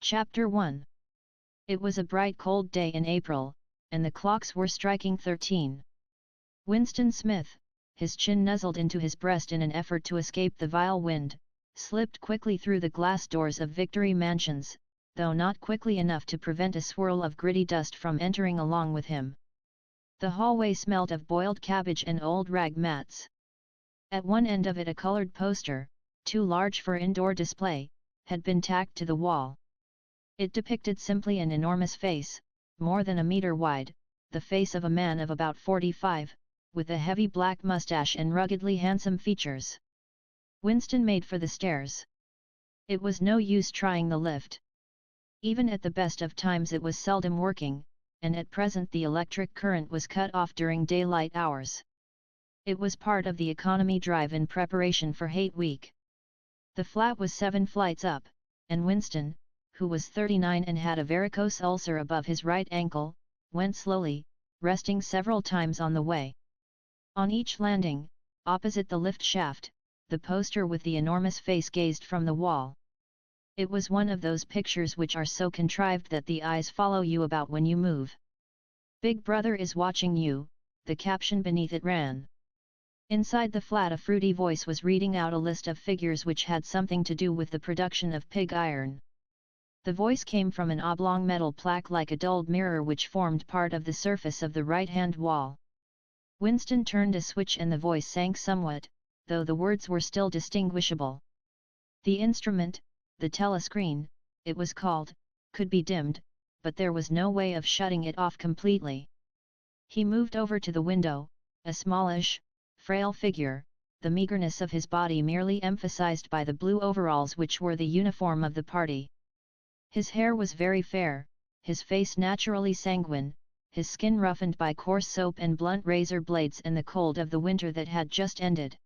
Chapter 1. It was a bright cold day in April, and the clocks were striking 13. Winston Smith, his chin nuzzled into his breast in an effort to escape the vile wind, slipped quickly through the glass doors of Victory Mansions, though not quickly enough to prevent a swirl of gritty dust from entering along with him. The hallway smelt of boiled cabbage and old rag mats. At one end of it a colored poster, too large for indoor display, had been tacked to the wall. It depicted simply an enormous face, more than a meter wide, the face of a man of about 45, with a heavy black mustache and ruggedly handsome features. Winston made for the stairs. It was no use trying the lift. Even at the best of times it was seldom working, and at present the electric current was cut off during daylight hours. It was part of the economy drive in preparation for Hate Week. The flat was 7 flights up, and Winston, who was 39 and had a varicose ulcer above his right ankle, went slowly, resting several times on the way. On each landing, opposite the lift shaft, the poster with the enormous face gazed from the wall. It was one of those pictures which are so contrived that the eyes follow you about when you move. "Big Brother is watching you," the caption beneath it ran. Inside the flat a fruity voice was reading out a list of figures which had something to do with the production of pig iron. The voice came from an oblong metal plaque like a dulled mirror which formed part of the surface of the right-hand wall. Winston turned a switch and the voice sank somewhat, though the words were still distinguishable. The instrument, the telescreen, it was called, could be dimmed, but there was no way of shutting it off completely. He moved over to the window, a smallish, frail figure, the meagerness of his body merely emphasized by the blue overalls which were the uniform of the party. His hair was very fair, his face naturally sanguine, his skin roughened by coarse soap and blunt razor blades and the cold of the winter that had just ended.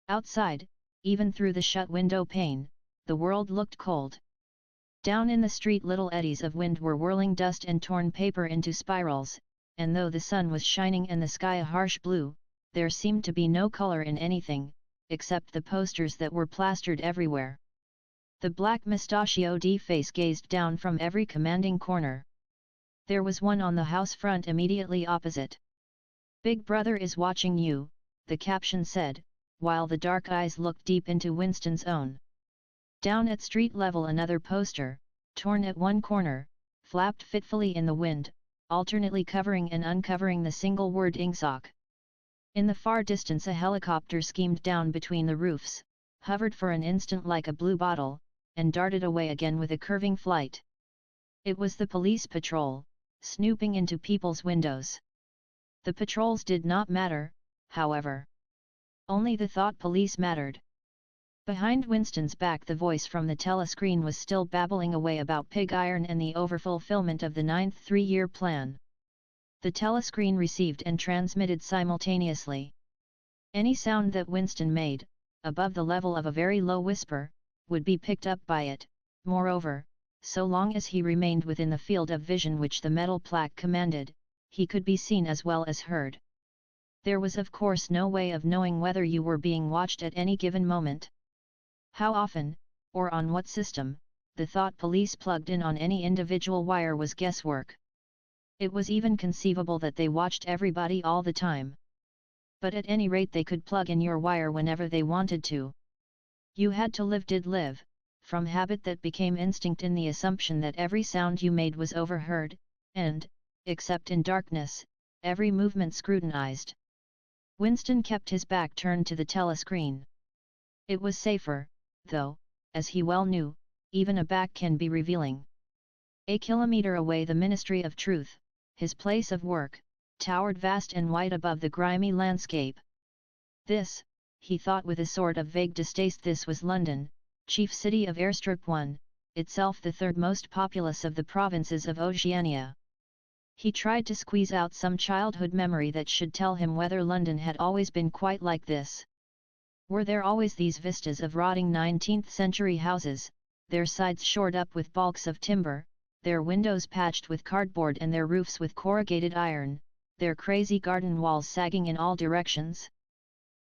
Outside, even through the shut window pane, the world looked cold. Down in the street little eddies of wind were whirling dust and torn paper into spirals, and though the sun was shining and the sky a harsh blue, there seemed to be no color in anything, except the posters that were plastered everywhere. The black mustachioed face gazed down from every commanding corner. There was one on the house front immediately opposite. "Big Brother is watching you," the caption said, while the dark eyes looked deep into Winston's own. Down at street level another poster, torn at one corner, flapped fitfully in the wind, alternately covering and uncovering the single word Ingsoc. In the far distance a helicopter schemed down between the roofs, hovered for an instant like a blue bottle, and darted away again with a curving flight. It was the police patrol, snooping into people's windows. The patrols did not matter, however. Only the thought police mattered. Behind Winston's back the voice from the telescreen was still babbling away about pig iron and the overfulfillment of the 9th three-year plan. The telescreen received and transmitted simultaneously. Any sound that Winston made, above the level of a very low whisper, would be picked up by it. Moreover, so long as he remained within the field of vision which the metal plaque commanded, he could be seen as well as heard. There was of course no way of knowing whether you were being watched at any given moment. How often, or on what system, the thought police plugged in on any individual wire was guesswork. It was even conceivable that they watched everybody all the time. But at any rate they could plug in your wire whenever they wanted to. You had to live, from habit that became instinct in the assumption that every sound you made was overheard, and, except in darkness, every movement scrutinized. Winston kept his back turned to the telescreen. It was safer, though, as he well knew, even a back can be revealing. A kilometer away the Ministry of Truth, his place of work, towered vast and white above the grimy landscape. This, he thought with a sort of vague distaste, this was London, chief city of Airstrip 1, itself the third most populous of the provinces of Oceania. He tried to squeeze out some childhood memory that should tell him whether London had always been quite like this. Were there always these vistas of rotting 19th-century houses, their sides shored up with balks of timber, their windows patched with cardboard and their roofs with corrugated iron, their crazy garden walls sagging in all directions?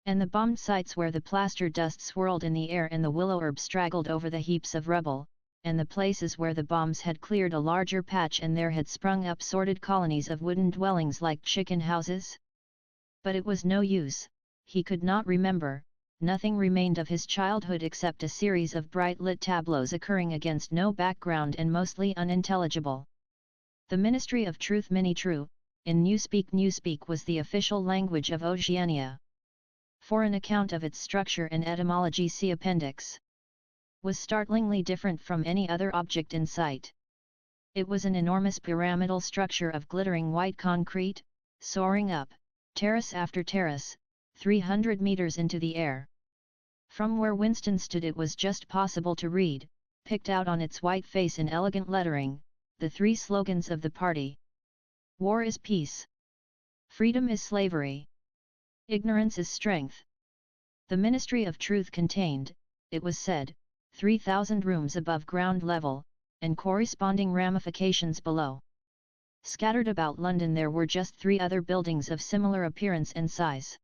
And the bombed sites where the plaster dust swirled in the air and the willow herb straggled over the heaps of rubble, and the places where the bombs had cleared a larger patch and there had sprung up sordid colonies of wooden dwellings like chicken houses? But it was no use, he could not remember, nothing remained of his childhood except a series of bright lit tableaus occurring against no background and mostly unintelligible. The Ministry of Truth Mini-True, in Newspeak was the official language of Oceania. For an account of its structure and etymology see Appendix. Was startlingly different from any other object in sight. It was an enormous pyramidal structure of glittering white concrete, soaring up, terrace after terrace, 300 meters into the air. From where Winston stood it was just possible to read, picked out on its white face in elegant lettering, the three slogans of the party. War is peace. Freedom is slavery. Ignorance is strength. The Ministry of Truth contained, it was said, 3,000 rooms above ground level, and corresponding ramifications below. Scattered about London there were just 3 other buildings of similar appearance and size.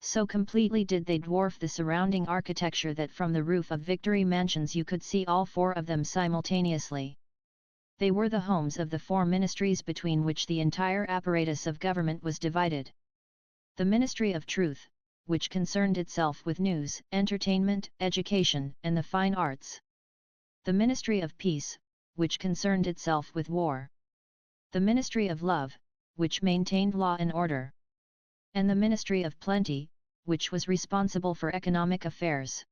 So completely did they dwarf the surrounding architecture that from the roof of Victory Mansions you could see all 4 of them simultaneously. They were the homes of the 4 ministries between which the entire apparatus of government was divided. The Ministry of Truth, which concerned itself with news, entertainment, education, and the fine arts. The Ministry of Peace, which concerned itself with war. The Ministry of Love, which maintained law and order. And the Ministry of Plenty, which was responsible for economic affairs.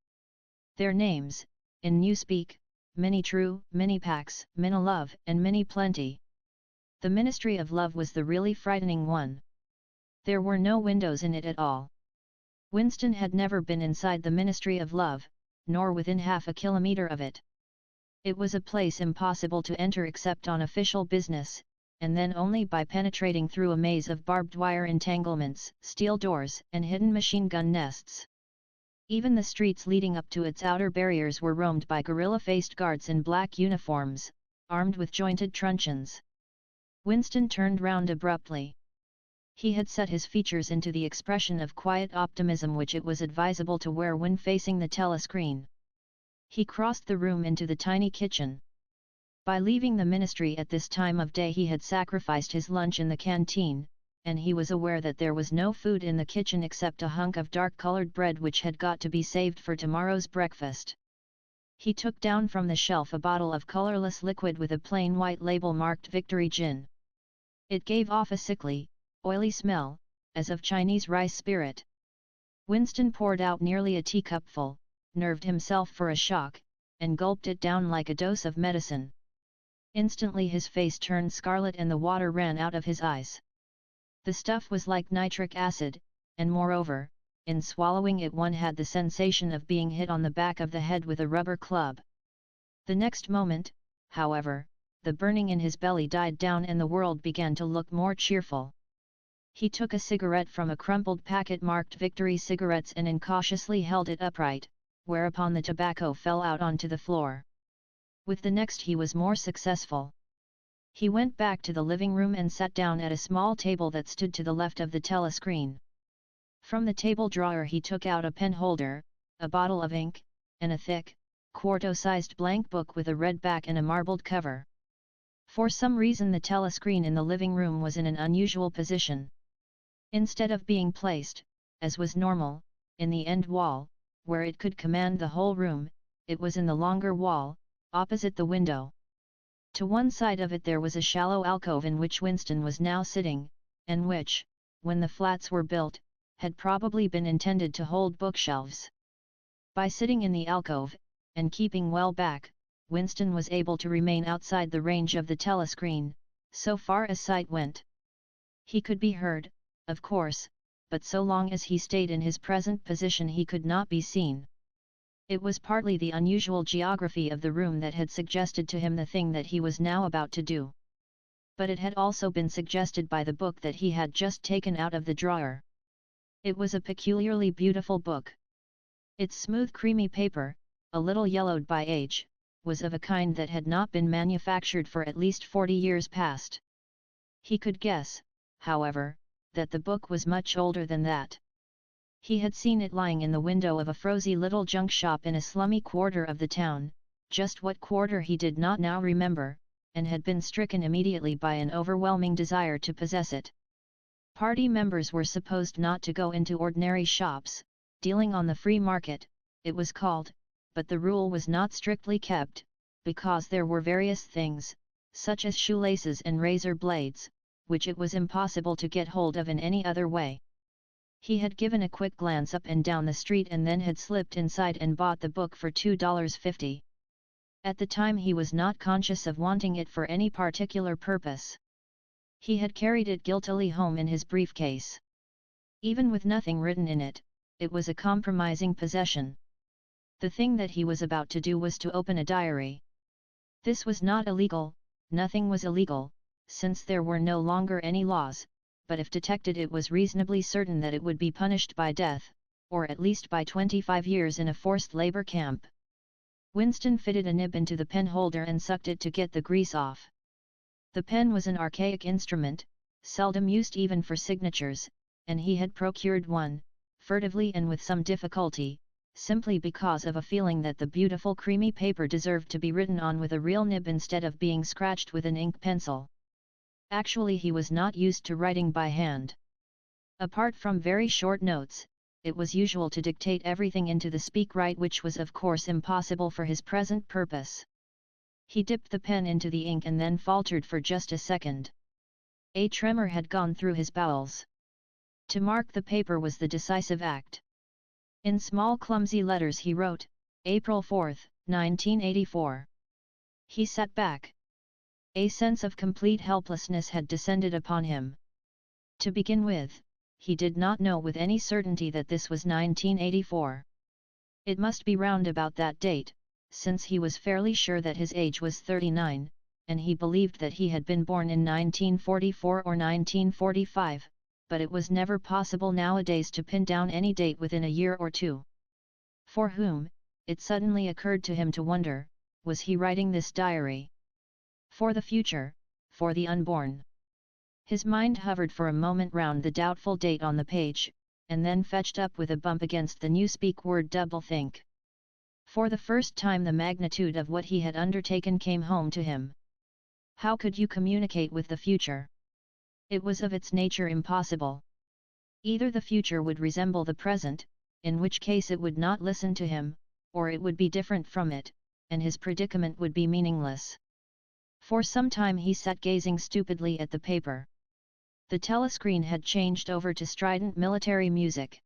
Their names, in Newspeak, Mini-True, Mini-Pax, Mini-Love, and Mini-Plenty. The Ministry of Love was the really frightening one. There were no windows in it at all. Winston had never been inside the Ministry of Love, nor within half a kilometer of it. It was a place impossible to enter except on official business, and then only by penetrating through a maze of barbed wire entanglements, steel doors, and hidden machine gun nests. Even the streets leading up to its outer barriers were roamed by gorilla-faced guards in black uniforms, armed with jointed truncheons. Winston turned round abruptly. He had set his features into the expression of quiet optimism which it was advisable to wear when facing the telescreen. He crossed the room into the tiny kitchen. By leaving the ministry at this time of day he had sacrificed his lunch in the canteen, and he was aware that there was no food in the kitchen except a hunk of dark-colored bread which had got to be saved for tomorrow's breakfast. He took down from the shelf a bottle of colorless liquid with a plain white label marked Victory Gin. It gave off a sickly, oily smell, as of Chinese rice spirit. Winston poured out nearly a teacupful, nerved himself for a shock, and gulped it down like a dose of medicine. Instantly his face turned scarlet and the water ran out of his eyes. The stuff was like nitric acid, and moreover, in swallowing it one had the sensation of being hit on the back of the head with a rubber club. The next moment, however, the burning in his belly died down and the world began to look more cheerful. He took a cigarette from a crumpled packet marked Victory Cigarettes and incautiously held it upright, whereupon the tobacco fell out onto the floor. With the next he was more successful. He went back to the living room and sat down at a small table that stood to the left of the telescreen. From the table drawer he took out a pen holder, a bottle of ink, and a thick, quarto-sized blank book with a red back and a marbled cover. For some reason the telescreen in the living room was in an unusual position. Instead of being placed, as was normal, in the end wall, where it could command the whole room, it was in the longer wall, opposite the window. To one side of it there was a shallow alcove in which Winston was now sitting, and which, when the flats were built, had probably been intended to hold bookshelves. By sitting in the alcove, and keeping well back, Winston was able to remain outside the range of the telescreen, so far as sight went. He could be heard, of course, but so long as he stayed in his present position he could not be seen. It was partly the unusual geography of the room that had suggested to him the thing that he was now about to do. But it had also been suggested by the book that he had just taken out of the drawer. It was a peculiarly beautiful book. Its smooth creamy paper, a little yellowed by age, was of a kind that had not been manufactured for at least 40 years past. He could guess, however, that the book was much older than that. He had seen it lying in the window of a frowsy little junk shop in a slummy quarter of the town, just what quarter he did not now remember, and had been stricken immediately by an overwhelming desire to possess it. Party members were supposed not to go into ordinary shops, dealing on the free market, it was called, but the rule was not strictly kept, because there were various things, such as shoelaces and razor blades, which it was impossible to get hold of in any other way. He had given a quick glance up and down the street and then had slipped inside and bought the book for $2.50. At the time he was not conscious of wanting it for any particular purpose. He had carried it guiltily home in his briefcase. Even with nothing written in it, it was a compromising possession. The thing that he was about to do was to open a diary. This was not illegal, nothing was illegal, since there were no longer any laws, but if detected it was reasonably certain that it would be punished by death, or at least by 25 years in a forced labor camp. Winston fitted a nib into the pen holder and sucked it to get the grease off. The pen was an archaic instrument, seldom used even for signatures, and he had procured one, furtively and with some difficulty, simply because of a feeling that the beautiful creamy paper deserved to be written on with a real nib instead of being scratched with an ink pencil. Actually, he was not used to writing by hand. Apart from very short notes, it was usual to dictate everything into the speak-write, which was of course impossible for his present purpose. He dipped the pen into the ink and then faltered for just a second. A tremor had gone through his bowels. To mark the paper was the decisive act. In small clumsy letters he wrote, April 4, 1984. He sat back. A sense of complete helplessness had descended upon him. To begin with, he did not know with any certainty that this was 1984. It must be round about that date, since he was fairly sure that his age was 39, and he believed that he had been born in 1944 or 1945, but it was never possible nowadays to pin down any date within a year or two. For whom, it suddenly occurred to him to wonder, was he writing this diary? For the future, for the unborn. His mind hovered for a moment round the doubtful date on the page, and then fetched up with a bump against the newspeak word doublethink. For the first time the magnitude of what he had undertaken came home to him. How could you communicate with the future? It was of its nature impossible. Either the future would resemble the present, in which case it would not listen to him, or it would be different from it, and his predicament would be meaningless. For some time he sat gazing stupidly at the paper. The telescreen had changed over to strident military music.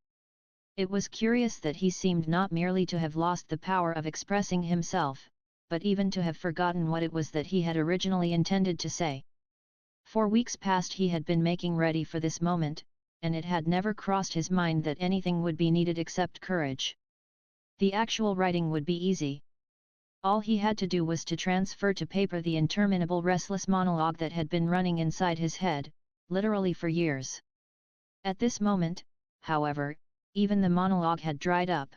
It was curious that he seemed not merely to have lost the power of expressing himself, but even to have forgotten what it was that he had originally intended to say. For weeks past he had been making ready for this moment, and it had never crossed his mind that anything would be needed except courage. The actual writing would be easy. All he had to do was to transfer to paper the interminable restless monologue that had been running inside his head, literally for years. At this moment, however, even the monologue had dried up.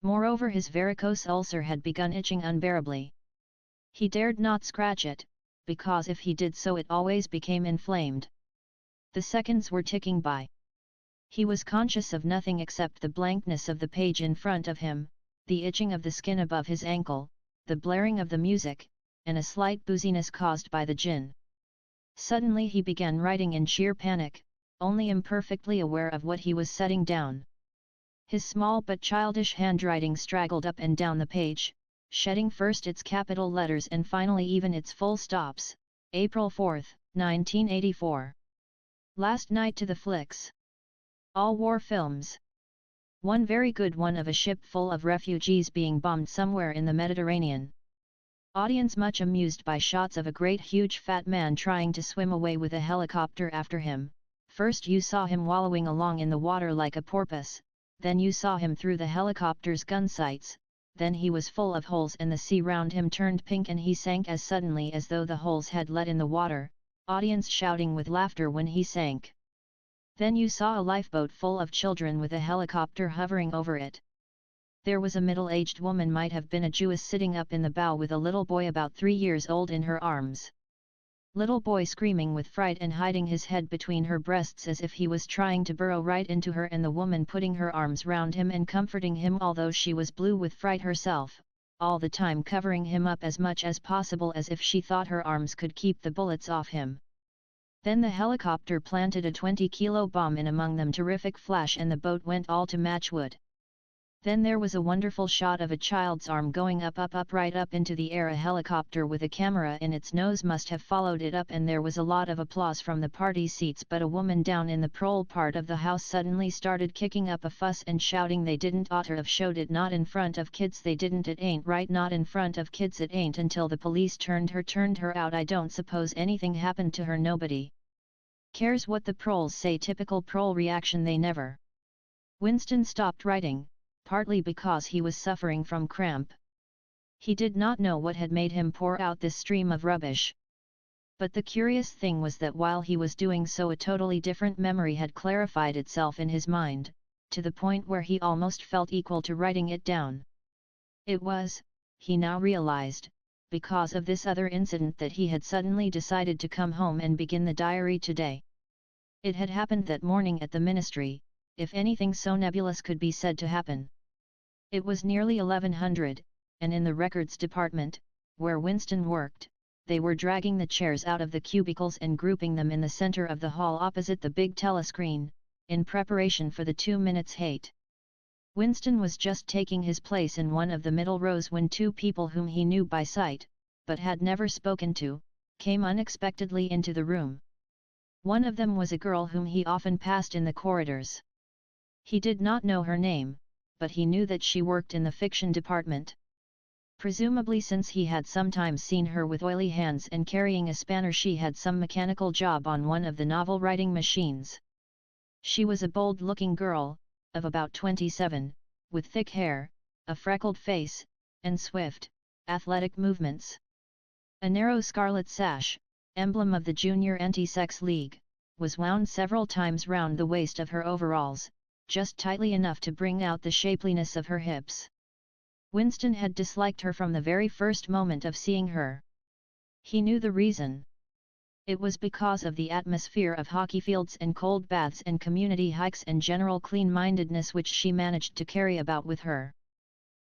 Moreover, his varicose ulcer had begun itching unbearably. He dared not scratch it, because if he did so it always became inflamed. The seconds were ticking by. He was conscious of nothing except the blankness of the page in front of him, the itching of the skin above his ankle, the blaring of the music, and a slight booziness caused by the gin. Suddenly he began writing in sheer panic, only imperfectly aware of what he was setting down. His small but childish handwriting straggled up and down the page, shedding first its capital letters and finally even its full stops. April 4, 1984. Last night to the flicks. All war films. One very good one of a ship full of refugees being bombed somewhere in the Mediterranean. Audience much amused by shots of a great huge fat man trying to swim away with a helicopter after him. First you saw him wallowing along in the water like a porpoise, then you saw him through the helicopter's gun sights, then he was full of holes and the sea round him turned pink and he sank as suddenly as though the holes had let in the water, audience shouting with laughter when he sank. Then you saw a lifeboat full of children with a helicopter hovering over it. There was a middle-aged woman, might have been a Jewess, sitting up in the bow with a little boy about 3 years old in her arms. Little boy screaming with fright and hiding his head between her breasts as if he was trying to burrow right into her, and the woman putting her arms round him and comforting him although she was blue with fright herself, all the time covering him up as much as possible as if she thought her arms could keep the bullets off him. Then the helicopter planted a 20-kilo bomb in among them. Terrific flash, and the boat went all to matchwood. Then there was a wonderful shot of a child's arm going up right up into the air. A helicopter with a camera in its nose must have followed it up, and there was a lot of applause from the party seats. But a woman down in the prole part of the house suddenly started kicking up a fuss and shouting they didn't oughter have showed it, not in front of kids, they didn't, it ain't right, not in front of kids, it ain't, until the police turned her out. I don't suppose anything happened to her, nobody cares what the proles say. Typical prole reaction, they never. Winston stopped writing, partly because he was suffering from cramp. He did not know what had made him pour out this stream of rubbish. But the curious thing was that while he was doing so, a totally different memory had clarified itself in his mind, to the point where he almost felt equal to writing it down. It was, he now realized, because of this other incident that he had suddenly decided to come home and begin the diary today. It had happened that morning at the ministry, if anything so nebulous could be said to happen. It was nearly 1100, and in the records department, where Winston worked, they were dragging the chairs out of the cubicles and grouping them in the center of the hall opposite the big telescreen, in preparation for the 2 minutes hate. Winston was just taking his place in one of the middle rows when two people whom he knew by sight, but had never spoken to, came unexpectedly into the room. One of them was a girl whom he often passed in the corridors. He did not know her name, but he knew that she worked in the fiction department. Presumably, since he had sometimes seen her with oily hands and carrying a spanner, she had some mechanical job on one of the novel-writing machines. She was a bold-looking girl, of about 27, with thick hair, a freckled face, and swift, athletic movements. A narrow scarlet sash, emblem of the Junior Anti-Sex League, was wound several times round the waist of her overalls, just tightly enough to bring out the shapeliness of her hips. Winston had disliked her from the very first moment of seeing her. He knew the reason. It was because of the atmosphere of hockey fields and cold baths and community hikes and general clean-mindedness which she managed to carry about with her.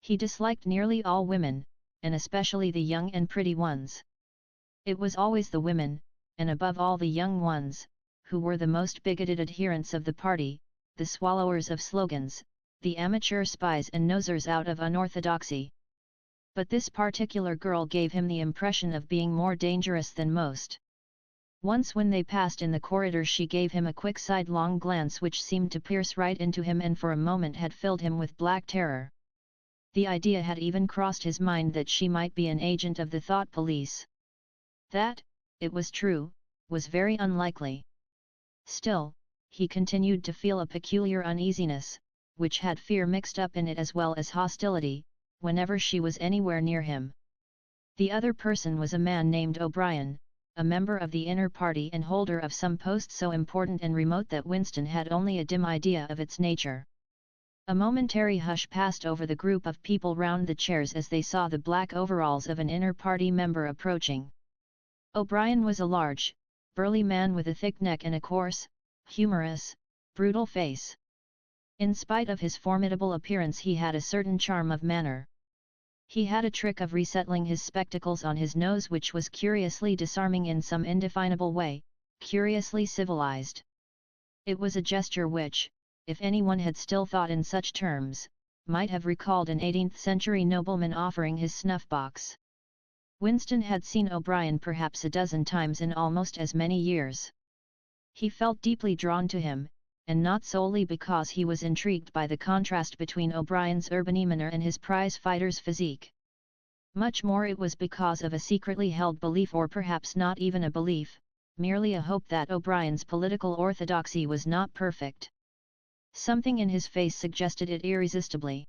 He disliked nearly all women, and especially the young and pretty ones. It was always the women, and above all the young ones, who were the most bigoted adherents of the party, the swallowers of slogans, the amateur spies and nosers out of unorthodoxy. But this particular girl gave him the impression of being more dangerous than most. Once when they passed in the corridor, she gave him a quick sidelong glance which seemed to pierce right into him and for a moment had filled him with black terror. The idea had even crossed his mind that she might be an agent of the thought police. That, it was true, was very unlikely. Still, he continued to feel a peculiar uneasiness, which had fear mixed up in it as well as hostility, whenever she was anywhere near him. The other person was a man named O'Brien, a member of the inner party and holder of some post so important and remote that Winston had only a dim idea of its nature. A momentary hush passed over the group of people round the chairs as they saw the black overalls of an inner party member approaching. O'Brien was a large, burly man with a thick neck and a coarse, humorous, brutal face. In spite of his formidable appearance, he had a certain charm of manner. He had a trick of resettling his spectacles on his nose which was curiously disarming in some indefinable way, curiously civilized. It was a gesture which, if anyone had still thought in such terms, might have recalled an 18th-century nobleman offering his snuff-box. Winston had seen O'Brien perhaps a dozen times in almost as many years. He felt deeply drawn to him, and not solely because he was intrigued by the contrast between O'Brien's urban demeanor and his prize-fighter's physique. Much more it was because of a secretly held belief, or perhaps not even a belief, merely a hope that O'Brien's political orthodoxy was not perfect. Something in his face suggested it irresistibly.